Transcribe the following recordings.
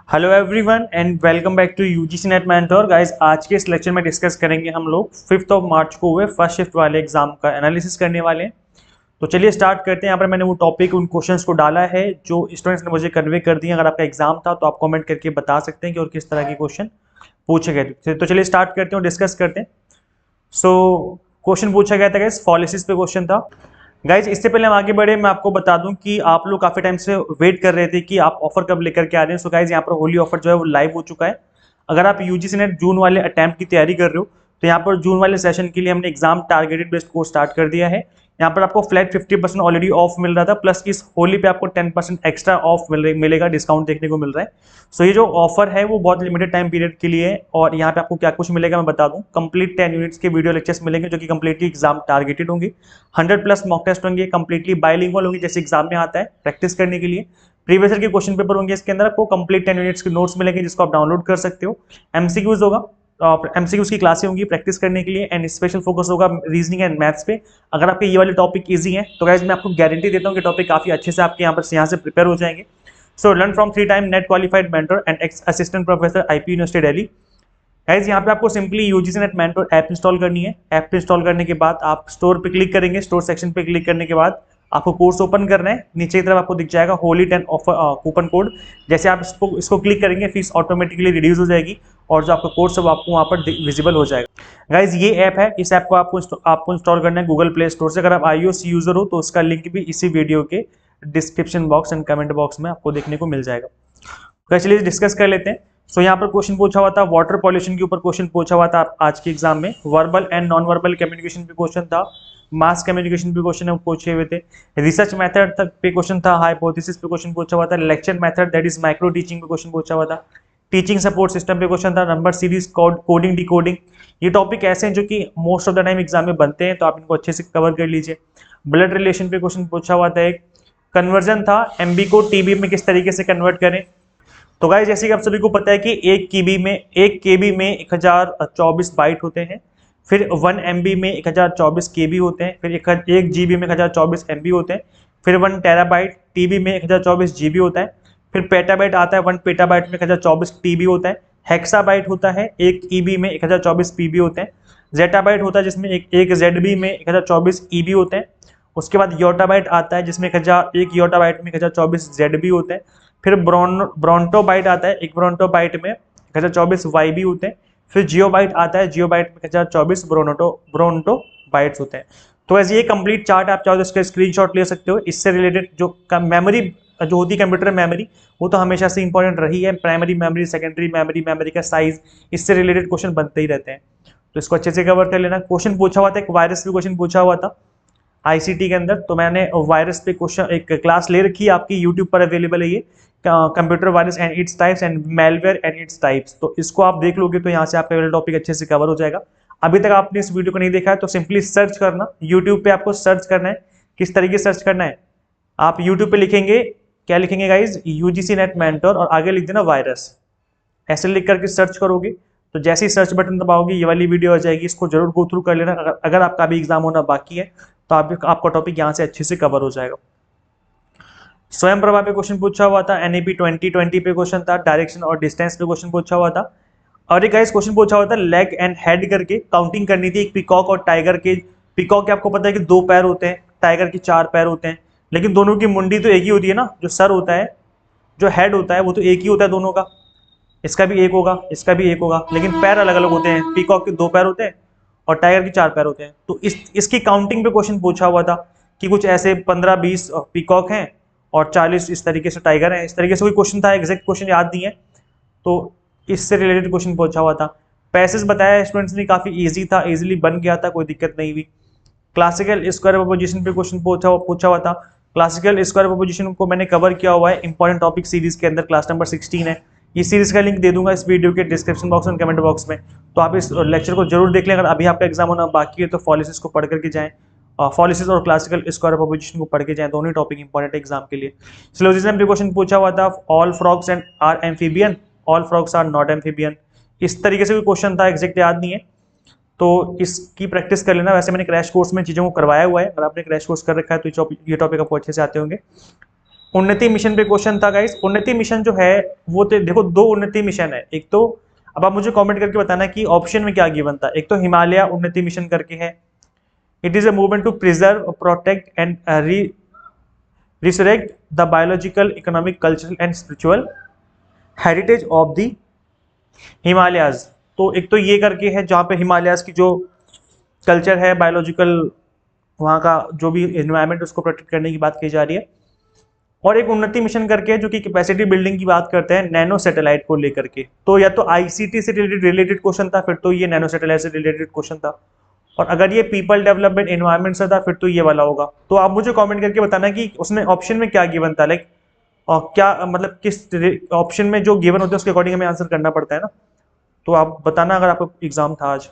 Hello everyone and welcome back to UGC NET mentor guys. आज के इस lecture में डिस्कस करेंगे हम लोग 5 मार्च को हुए फर्स्ट शिफ्ट वाले एग्जाम का एनालिसिस करने वाले हैं। तो चलिए स्टार्ट करते हैं। यहाँ पर मैंने वो टॉपिक उन क्वेश्चंस को डाला है जो स्टूडेंट्स ने मुझे कन्वे कर दिए। अगर आपका एग्जाम था तो आप कमेंट करके बता सकते हैं कि और किस तरह के क्वेश्चन पूछे गए थे। तो चलिए स्टार्ट करते हैं और डिस्कस करते हैं। सो क्वेश्चन पूछा गया था गाइस, पॉलिसीज पे क्वेश्चन था गाइज। इससे पहले हम आगे बढ़े, मैं आपको बता दूं कि आप लोग काफी टाइम से वेट कर रहे थे कि आप ऑफर कब लेकर के आ रहे हैं। सो गाइज यहाँ पर होली ऑफर जो है वो लाइव हो चुका है। अगर आप यूजीसी नेट जून वाले अटेम्प्ट की तैयारी कर रहे हो तो यहाँ पर जून वाले सेशन के लिए हमने exam targeted based course start कर दिया है। यहाँ पर आपको फ्लैट 50% ऑलरेडी ऑफ मिल रहा था, प्लस इस होली पे आपको 10% एक्स्ट्रा ऑफ मिलेगा, डिस्काउंट देखने को मिल रहा है। सो ये जो ऑफर है वो बहुत लिमिटेड टाइम पीरियड के लिए है। और यहाँ पे आपको क्या कुछ मिलेगा मैं बता दूं। कंप्लीट 10 यूनिट्स के वीडियो लेक्चर्स मिलेंगे जो कि कंप्लीटली एग्जाम टारगेटेड होंगे। 100+ मॉक टेस्ट होंगे, कंप्लीटली बाइलिंगुअल होंगे जैसे एग्जाम में आता है प्रैक्टिस करने के लिए। प्रीवियस ईयर के क्वेश्चन पेपर होंगे इसके अंदर। आपको कंप्लीट 10 यूनिट्स के नोट्स मिलेंगे जिसको आप डाउनलोड कर सकते हो। एमसीक्यूज होगा, एमसीक्यूज की क्लासें होंगी प्रैक्टिस करने के लिए, एंड स्पेशल फोकस होगा रीजनिंग एंड मैथ्स पे। अगर आपके ये वाले टॉपिक इजी हैं तो गाइज मैं आपको गारंटी देता हूँ कि टॉपिक काफी अच्छे से आपके यहाँ से प्रिपेयर हो जाएंगे। So learn from 3 time net qualified mentor and x assistant professor IP university Delhi. Guys यहाँ पे आपको simply UGC net mentor app install करनी है। ऐप इंस्टॉल करने के बाद आप स्टोर पे क्लिक करेंगे। स्टोर सेक्शन पे क्लिक करने के बाद आपको कोर्स ओपन करना है। नीचे की तरफ आपको दिख जाएगा होली 10 ऑफर कूपन कोड। जैसे आप इसको क्लिक करेंगे फीस ऑटोमेटिकली रिड्यूस हो जाएगी और जो आपका कोर्स है वो आपको वहाँ पर विजिबल हो जाएगा। गाइज ये ऐप है, इस ऐप को आपको इंस्टॉल करना है गूगल प्ले स्टोर से। अगर आप iOS यूजर हो तो उसका लिंक भी इसी वीडियो के description box and comment box में आपको देखने को मिल जाएगा। तो चलिए डिस्कस कर लेते हैं। सो यहाँ पर क्वेश्चन पूछा हुआ था वाटर पॉल्यूशन के ऊपर, क्वेश्चन पूछा हुआ था आज के एग्जाम में। Verbal and non verbal communication पे क्वेश्चन था, मास कम्युनिकेशन पे क्वेश्चन पूछे हुए थे, रिसर्च मेथड तक पे क्वेश्चन था, हाइपोथेसिस पे क्वेश्चन पूछा हुआ था, lecture method that is micro teaching पे क्वेश्चन पूछा हुआ था, टीचिंग सपोर्ट सिस्टम पे क्वेश्चन था, नंबर सीरीज कोडिंग डिकोडिंग। ये टॉपिक ऐसे हैं जो कि most of the time exam में बनते हैं तो आप इनको अच्छे से कवर कर लीजिए। ब्लड रिलेशन पे क्वेश्चन पूछा हुआ था, एक कन्वर्जन था, एमबी को टीबी में किस तरीके से कन्वर्ट करें। तो गाइस जैसे कि आप सभी को पता है कि एक केबी में 1024 बाइट होते हैं। फिर 1 MB में 1024 केबी होते हैं। फिर 1 GB में 1024 MB होते हैं। फिर 1 टेराबाइट टीबी में 1024 GB होता है। फिर पेटाबाइट आता है, 1 पेटाबाइट में 1024 TB होता है। हेक्साबाइट होता है, 1 EB में 1024 PB होते हैं। जेटाबाइट होता है जिसमें एक ZB में 1024 EB होते हैं। उसके बाद योटाबाइट आता है जिसमें 1 योटाबाइट में 1024 ZB होते हैं। फिर ब्रोंटोबाइट आता है, एक ब्रोंटोबाइट में 1024 YB होते हैं। फिर जियोबाइट आता है, जियोबाइट में 1024 ब्रोंटोबाइट्स होते हैं। तो ऐसे ये कंप्लीट चार्ट आप चाहो तो इसका स्क्रीनशॉट ले सकते हो। इससे रिलेटेड जो मेमोरी जो होती है कंप्यूटर मेमोरी, वो तो हमेशा से इंपॉर्टेंट रही है। Primary memory, secondary memory, memory का साइज, इससे रिलेटेड क्वेश्चन बनते ही रहते हैं तो इसको अच्छे से कवर कर लेना। क्वेश्चन पूछा हुआ था, एक वायरस पे क्वेश्चन पूछा हुआ था आईसीटी के अंदर। तो मैंने वायरस पे क्वेश्चन एक क्लास ले रखी है, आपकी यूट्यूब पर अवेलेबल है ये, computer virus and its types and malware and its types. तो इसको आप देख लोगे तो यहाँ से आपका टॉपिक अच्छे से कवर हो जाएगा। अभी तक आपने इस वीडियो को नहीं देखा है तो सिंपली सर्च करना यूट्यूब पे, आपको सर्च करना है। किस तरीके से सर्च करना है, आप यूट्यूब पे लिखेंगे, क्या लिखेंगे गाइज, यूजीसी नेट मेंटर और आगे लिख देना वायरस। ऐसे लिख करके सर्च करोगे तो जैसे ही सर्च बटन दबाओगे ये वाली वीडियो आ जाएगी। इसको जरूर गो थ्रू कर लेना। अगर आपका भी एग्जाम होना बाकी है तो आपका टॉपिक यहाँ से अच्छे से कवर हो जाएगा। स्वयं प्रभा पे क्वेश्चन पूछा हुआ था, एनईपी 2020 पे क्वेश्चन था, डायरेक्शन और डिस्टेंस पे क्वेश्चन पूछा हुआ था। और एक गाइस क्वेश्चन पूछा हुआ था लेग एंड हेड करके काउंटिंग करनी थी, एक पिकॉक और टाइगर के। पिकॉक के आपको पता है कि 2 पैर होते हैं, टाइगर के 4 पैर होते हैं, लेकिन दोनों की मुंडी तो एक ही होती है ना। जो सर होता है, जो हेड होता है वो तो एक ही होता है दोनों का। इसका भी एक होगा, इसका भी एक होगा, लेकिन पैर अलग अलग होते हैं। पीकॉक के 2 पैर होते हैं और टाइगर के 4 पैर होते हैं। तो इसकी काउंटिंग पे क्वेश्चन पूछा हुआ था कि कुछ ऐसे 15-20 पीकॉक हैं और 40 इस तरीके से टाइगर हैं। इस तरीके से कोई क्वेश्चन था, एग्जैक्ट क्वेश्चन याद नहीं है, तो इससे रिलेटेड क्वेश्चन पूछा हुआ था। पैसेज बताया स्टूडेंट्स ने, काफी ईजी था, इजीली बन गया था, कोई दिक्कत नहीं हुई। क्लासिकल स्क्वायर प्रोपोजिशन पे क्वेश्चन पूछा हुआ था। क्लासिकल स्क्वायर प्रोपोजिशन को मैंने कवर किया हुआ है इंपॉर्टेंट टॉपिक सीरीज के अंदर, क्लास नंबर 16 है। इस सीरीज का लिंक दे दूंगा इस वीडियो के डिस्क्रिप्शन बॉक्स और कमेंट बॉक्स में, तो आप इस लेक्चर को जरूर देख लें। अगर अभी आपका एग्जाम होना बाकी है तो फॉलिसिस को पढ़ करके जाएं, फॉलिसिस और क्लासिकल स्क्वायर प्रोपोजिशन को पढ़ के जाएं, दोनों टॉपिक इंपॉर्टेंट एग्जाम के लिए। सिलोजिज्म पे क्वेश्चन पूछा हुआ था, all frogs and are amphibian, all frogs are not amphibian. इस तरीके से कोई क्वेश्चन था, एग्जैक्ट याद नहीं है, तो इसकी प्रैक्टिस कर लेना। वैसे मैंने क्रैश कोर्स में चीज़ों को करवाया हुआ है, अगर आपने क्रैश कोर्स कर रखा है तो ये टॉपिक आपको अच्छे से आते होंगे। उन्नति मिशन पे क्वेश्चन था गाइस। उन्नति मिशन जो है वो तो देखो, दो उन्नति मिशन है। एक तो अब आप मुझे कमेंट करके बताना कि ऑप्शन में क्या गिवन था। एक तो हिमालय उन्नति मिशन करके है, it is a movement to preserve, protect and resurrect the biological, economic, cultural and spiritual heritage of the Himalayas. तो एक तो ये करके है जहाँ पे हिमालयाज की जो कल्चर है, बायोलॉजिकल, वहाँ का जो भी एनवायरनमेंट उसको प्रोटेक्ट करने की बात की जा रही है। और एक उन्नति मिशन करके है जो कि कैपेसिटी बिल्डिंग की बात करते हैं नैनो सैटेलाइट को लेकर के। तो या तो आईसीटी से रिलेटेड क्वेश्चन था, फिर तो ये नैनो सैटेलाइट से रिलेटेड क्वेश्चन था। और अगर ये पीपल डेवलपमेंट एनवायरनमेंट से था, फिर तो ये वाला होगा। तो आप मुझे कमेंट करके बताना कि उसमें ऑप्शन में क्या गिवन था, लाइक और क्या मतलब किस ऑप्शन में जो गिवन होता है उसके अकॉर्डिंग हमें आंसर करना पड़ता है ना। तो आप बताना अगर आपका एग्जाम था आज।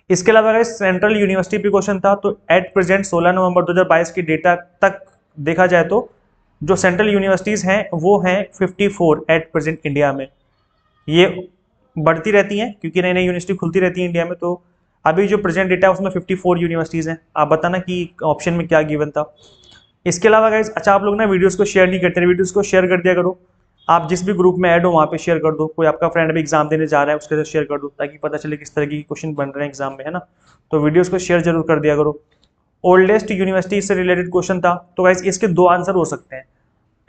इसके अलावा अगर सेंट्रल यूनिवर्सिटी पे क्वेश्चन था, तो एट प्रेजेंट 16 नवंबर 2022 की डेटा तक देखा जाए तो जो सेंट्रल यूनिवर्सिटीज़ हैं वो हैं 54 एट प्रेजेंट इंडिया में। ये बढ़ती रहती हैं क्योंकि नई नई यूनिवर्सिटी खुलती रहती है इंडिया में। तो अभी जो प्रेजेंट डेटा है उसमें 54 यूनिवर्सिटीज़ हैं। आप बताना कि ऑप्शन में क्या गिवन था। इसके अलावा गाइज, अच्छा आप लोग ना वीडियोस को शेयर नहीं करते, वीडियोस को शेयर कर दिया करो। आप जिस भी ग्रुप में ऐड हो वहाँ पे शेयर कर दो। कोई आपका फ्रेंड भी एग्जाम देने जा रहा है उसके साथ शेयर कर दो, ताकि पता चले किस तरह की क्वेश्चन बन रहे हैं एग्जाम में, है ना। तो वीडियोस को शेयर जरूर कर दिया करो। ओल्डेस्ट यूनिवर्सिटी से रिलेटेड क्वेश्चन था, तो गाइज इसके दो आंसर हो सकते हैं।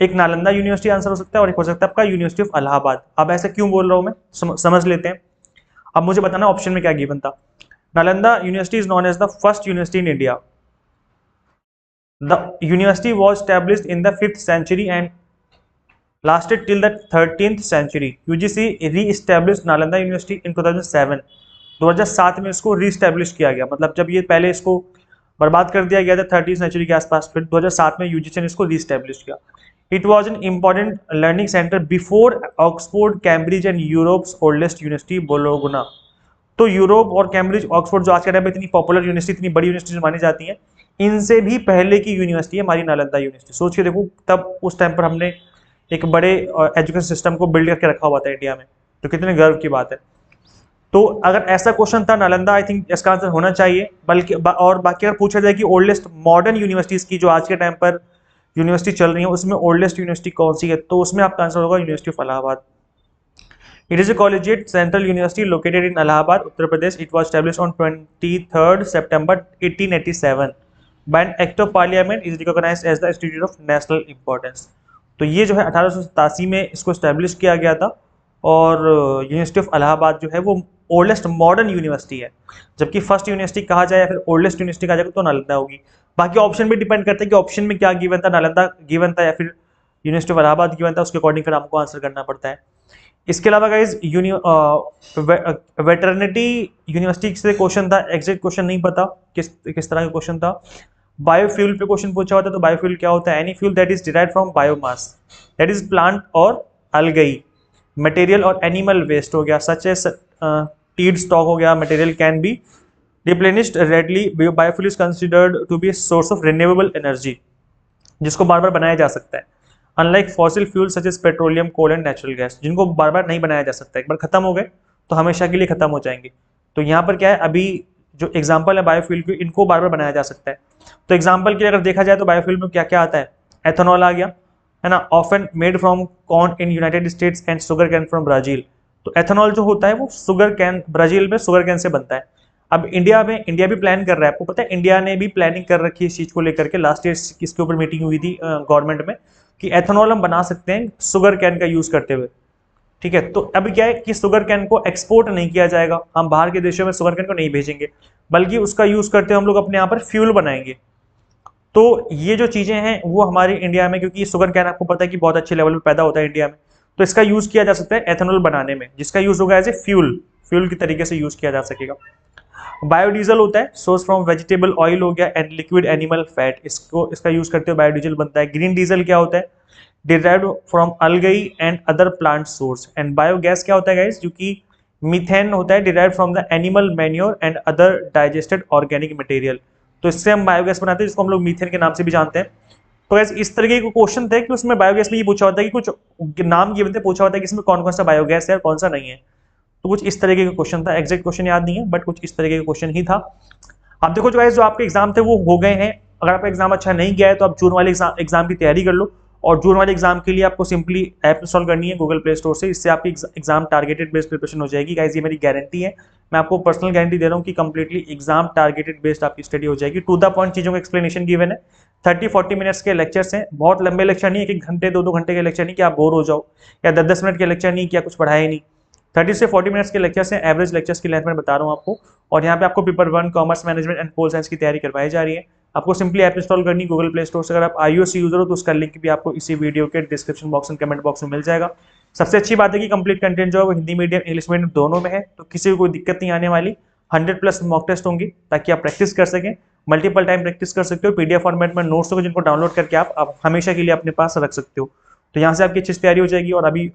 एक नालंदा यूनिवर्सिटी आंसर हो सकता है और एक हो सकता है आपका यूनिवर्सिटी ऑफ इलाहाबाद। अब ऐसा क्यों बोल रहा हूँ मैं, समझ लेते हैं। अब मुझे बताना ऑप्शन में क्या गिवन था। Nalanda university is known as the first university in India. The university was established in the 5th century and lasted till the 13th century. UGC re-established Nalanda University in 2007. 2007 में इसको री-एस्टैब्लिश किया गया, मतलब जब ये पहले इसको बर्बाद कर दिया गया था 13th सेंचुरी के आसपास, फिर 2007 में यूजीसी ने इसको री-एस्टैब्लिश किया। It was an important learning centre before Oxford, Cambridge and Europe's oldest university bologna. तो यूरोप और कैम्ब्रिज, ऑक्सफोर्ड जो आज के टाइम में इतनी पॉपुलर यूनिवर्सिटी, इतनी बड़ी यूनिवर्सिटी मानी जाती हैं, इनसे भी पहले की यूनिवर्सिटी है हमारी नालंदा यूनिवर्सिटी। सोच के देखो, तब उस टाइम पर हमने एक बड़े एजुकेशन सिस्टम को बिल्ड करके रखा हुआ था इंडिया में, तो कितने गर्व की बात है। तो अगर ऐसा क्वेश्चन था नालंदा, आई थिंक इसका आंसर होना चाहिए। बल्कि और बाकी अगर पूछा जाए कि ओल्डेस्ट मॉडर्न यूनिवर्सिटीज की जो आज के टाइम पर यूनिवर्सिटी चल रही है उसमें ओल्डेस्ट यूनिवर्सिटी कौन सी है, तो उसमें आपका आंसर होगा university of Allahabad. It is a collegiate central university located in Allahabad, Uttar Pradesh. It was established on 23rd September 1887 by an act of parliament. Is recognized as the institute of national importance. तो ये जो है 1887 में इसको establish किया गया था। और यूनिवर्सिटी ऑफ इलाहाबाद जो है वो ओल्डेस्ट मॉडर्न यूनिवर्सिटी है। जबकि फर्स्ट यूनिवर्सिटी कहा जाए या फिर ओल्डेस्ट यूनिवर्सिटी कहा जाए तो नालंदा होगी। बाकी ऑप्शन भी डिपेंड करते हैं कि ऑप्शन में क्या गिवन था, नालंदा गिवन था या फिर यूनिवर्सिटी ऑफ इलाहाबाद गिवन था, उसके अकॉर्डिंग फिर आपको आंसर करना पड़ता है। इसके अलावा गाइज वेटरनिटी यूनिवर्सिटी से क्वेश्चन था, एग्जैक्ट क्वेश्चन नहीं पता किस तरह का क्वेश्चन था। बायोफ्यूल पे क्वेश्चन पूछा होता है, तो बायोफ्यूल क्या होता है, any fuel that is derived from biomass, that is plant और अलगई मटेरियल और एनिमल वेस्ट हो गया, सच एज टीड स्टॉक हो गया, material can be replenished readily. Biofuel is considered to be source of renewable energy, जिसको बार बार बनाया जा सकता है, unlike fossil fuel such as petroleum, coal and natural gas, जिनको बार बार नहीं बनाया जा सकता। एक बार खत्म हो गए तो हमेशा के लिए खत्म हो जाएंगे। तो यहाँ पर क्या है, अभी जो एग्जाम्पल है बायोफ्यूल की, इनको बार बार बनाया जा सकता है। तो एग्जाम्पल के लिए अगर देखा जाए तो बायोफ्यूल में क्या क्या आता है, एथेनॉल आ गया, है ना, often made from corn in United states and sugar cane from Brazil. तो एथेनॉल जो होता है वो शुगर कैन, ब्राजील में शुगर कैन से बनता है। अब इंडिया भी प्लान कर रहा है, आपको पता है इंडिया ने भी प्लानिंग कर रखी है इस चीज को लेकर के। लास्ट ईयर इसके ऊपर मीटिंग हुई थी गवर्नमेंट में कि एथेनॉल हम बना सकते हैं शुगर कैन का यूज करते हुए। ठीक है, तो अभी क्या है कि शुगर कैन को एक्सपोर्ट नहीं किया जाएगा, हम बाहर के देशों में शुगर कैन को नहीं भेजेंगे, बल्कि उसका यूज करते हुए हम लोग अपने यहाँ पर फ्यूल बनाएंगे। तो ये जो चीजें हैं वो हमारी इंडिया में, क्योंकि शुगर कैन आपको पता है कि बहुत अच्छे लेवल पे पैदा होता है इंडिया में, तो इसका यूज किया जा सकता है एथेनॉल बनाने में, जिसका यूज होगा एज ए फ्यूल की तरीके से यूज किया जा सकेगा। बायोडीजल होता है सोर्स फ्रॉम वेजिटेबल ऑयल हो गया एंड लिक्विड एनिमल फैट, इसका यूज करते हुए बायोडीजल बनता है। ग्रीन डीजल क्या होता है, derived from अलगई and other plant source. And biogas क्या होता है गाइस, जो कि मीथेन होता है, derived from the animal manure and other digested organic material. तो इससे हम बायोगैस बनाते हैं, जिसको हम लोग मीथेन के नाम से भी जानते हैं। तो गाइस इस तरीके के क्वेश्चन थे कि उसमें बायोगैस में ये पूछा होता है कि कुछ नाम गिवन थे, पूछा होता है कि इसमें कौन कौन सा बायोगैस है और कौन सा नहीं है। तो कुछ इस तरीके का क्वेश्चन था, एग्जैक्ट क्वेश्चन याद नहीं है बट कुछ इस तरीके का क्वेश्चन ही था। अब देखो जो गाइस जो आपके एग्जाम थे वो हो गए हैं। अगर आपका एग्जाम अच्छा नहीं गया है तो आप जून वाले एग्जाम की तैयारी कर लो, और जून वाले एग्जाम के लिए आपको सिंपली ऐप इंस्टॉल करनी है गूगल प्ले स्टोर से, इससे आपकी एग्जाम टारगेटेड बेस्ड प्रिपरेशन हो जाएगी गाइज, ये मेरी गारंटी है, मैं आपको पर्सनल गारंटी दे रहा हूँ कि कंप्लीटली एग्जाम टारगेटेड बेस्ड आपकी स्टडी हो जाएगी। टू द पॉइंट चीज़ों का एक्सप्लेनेशन गिवन है, 30-40 मिनट्स के लेक्चर्स हैं, बहुत लंबे लेक्चर नहीं, 1 घंटे 2 घंटे के लेक्चर नहीं कि आप बोर हो जाओ, या 10-10 मिनट के लेक्चर नहीं कि कुछ पढ़ाया नहीं, 30 से 40 मिनट्स के लेक्चर्स हैं, एवरेज लेक्चर्स की लेंथ में बता रहा हूँ आपको। और यहाँ पे आपको paper 1 commerce management and pol science की तैयारी करवाई जा रही है। आपको सिंपली ऐप इंस्टॉल करनी गूगल प्ले स्टोर से, अगर आप iOS यूजर हो तो उसका लिंक भी आपको इसी वीडियो के description box and comment box में मिल जाएगा। सबसे अच्छी बात है कि कंप्लीट कंटेंट जो है वो हिंदी मीडियम इंग्लिश मीडियम दोनों में है, तो किसी को कोई दिक्कत नहीं आने वाली। 100+ मॉक टेस्ट होंगी ताकि आप प्रैक्टिस कर सकें, मल्टीपल टाइम प्रैक्टिस कर सकते हो, पीडीएफ फॉर्मेट में नोट्स होंगे जिनको डाउनलोड करके आप हमेशा के लिए अपने पास रख सकते हो। तो यहाँ से आपकी अच्छी तैयारी हो जाएगी। और अभी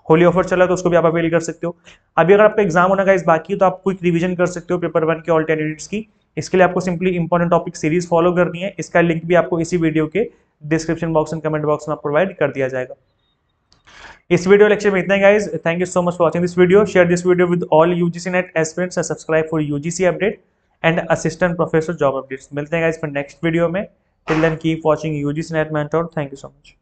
होली ऑफर चला है तो उसको भी आप अवेल कर सकते हो। अभी अगर आपका एग्जाम होना गाइस बाकी है तो आप क्विक रिवीजन कर सकते हो पेपर 1 के ऑल्टरनेटिव्स की। इसके लिए आपको simply important topic series follow करनी है, इसका लिंक भी आपको इसी वीडियो के description box and comment box में प्रोवाइड कर दिया जाएगा। इस वीडियो लेक्चर में इतना ही guys, thank you so much for watching this video, share this video with all UGC NET aspirants and subscribe for UGC update and assistant professor job updates. मिलते हैं गाइस फिर नेक्स्ट वीडियो में, till then keep watching UGC net mentor, thank you so much.